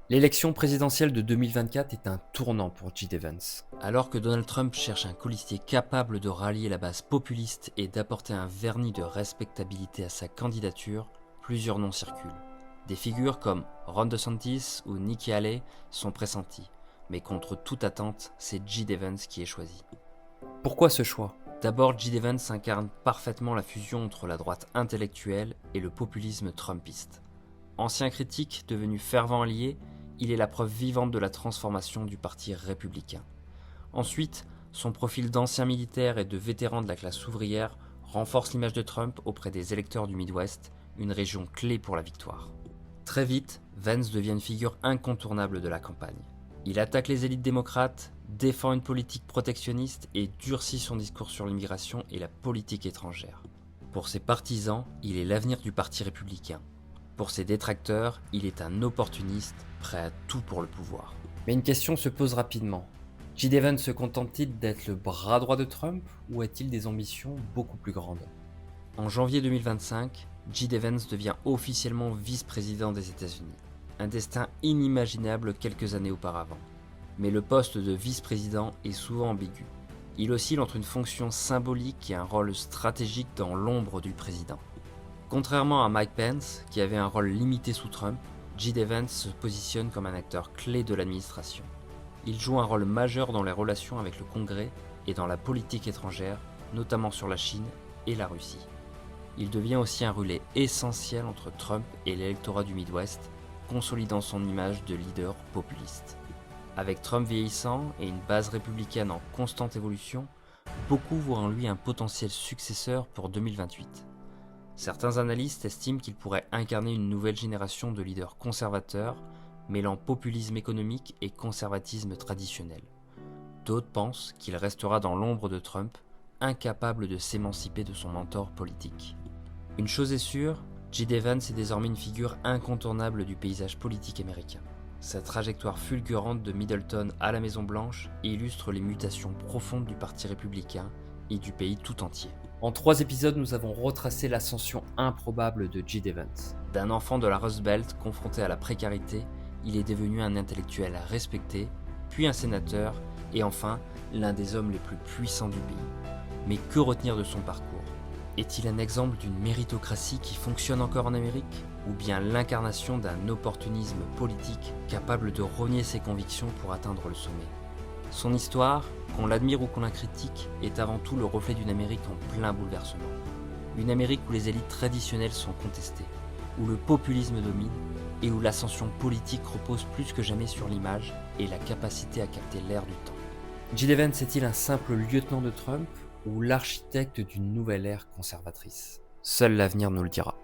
L'élection présidentielle de 2024 est un tournant pour J.D. Vance. Alors que Donald Trump cherche un colistier capable de rallier la base populiste et d'apporter un vernis de respectabilité à sa candidature, plusieurs noms circulent. Des figures comme Ron DeSantis ou Nikki Haley sont pressenties, mais contre toute attente, c'est J.D. Vance qui est choisi. Pourquoi ce choix ? D'abord, J.D. Vance incarne parfaitement la fusion entre la droite intellectuelle et le populisme trumpiste. Ancien critique devenu fervent allié, il est la preuve vivante de la transformation du parti républicain. Ensuite, son profil d'ancien militaire et de vétéran de la classe ouvrière renforce l'image de Trump auprès des électeurs du Midwest, une région clé pour la victoire. Très vite, Vance devient une figure incontournable de la campagne. Il attaque les élites démocrates, défend une politique protectionniste et durcit son discours sur l'immigration et la politique étrangère. Pour ses partisans, il est l'avenir du parti républicain. Pour ses détracteurs, il est un opportuniste prêt à tout pour le pouvoir. Mais une question se pose rapidement. J.D. Vance se contente-t-il d'être le bras droit de Trump ou a-t-il des ambitions beaucoup plus grandes ? En janvier 2025, J.D. Vance devient officiellement vice-président des États-Unis. Un destin inimaginable quelques années auparavant. Mais le poste de vice-président est souvent ambigu. Il oscille entre une fonction symbolique et un rôle stratégique dans l'ombre du président. Contrairement à Mike Pence, qui avait un rôle limité sous Trump, J.D. Vance se positionne comme un acteur clé de l'administration. Il joue un rôle majeur dans les relations avec le Congrès et dans la politique étrangère, notamment sur la Chine et la Russie. Il devient aussi un relais essentiel entre Trump et l'électorat du Midwest, consolidant son image de leader populiste. Avec Trump vieillissant et une base républicaine en constante évolution, beaucoup voient en lui un potentiel successeur pour 2028. Certains analystes estiment qu'il pourrait incarner une nouvelle génération de leaders conservateurs, mêlant populisme économique et conservatisme traditionnel. D'autres pensent qu'il restera dans l'ombre de Trump, incapable de s'émanciper de son mentor politique. Une chose est sûre, J.D. Vance est désormais une figure incontournable du paysage politique américain. Sa trajectoire fulgurante de Middleton à la Maison-Blanche illustre les mutations profondes du Parti républicain et du pays tout entier. En 3 épisodes, nous avons retracé l'ascension improbable de J.D. Vance. D'un enfant de la Rust Belt confronté à la précarité, il est devenu un intellectuel respecté, puis un sénateur, et enfin, l'un des hommes les plus puissants du pays. Mais que retenir de son parcours ? Est-il un exemple d'une méritocratie qui fonctionne encore en Amérique ? Ou bien l'incarnation d'un opportunisme politique capable de renier ses convictions pour atteindre le sommet ? Son histoire, qu'on l'admire ou qu'on la critique, est avant tout le reflet d'une Amérique en plein bouleversement. Une Amérique où les élites traditionnelles sont contestées, où le populisme domine et où l'ascension politique repose plus que jamais sur l'image et la capacité à capter l'air du temps. J.D. Vance est-il un simple lieutenant de Trump ou l'architecte d'une nouvelle ère conservatrice ? Seul l'avenir nous le dira.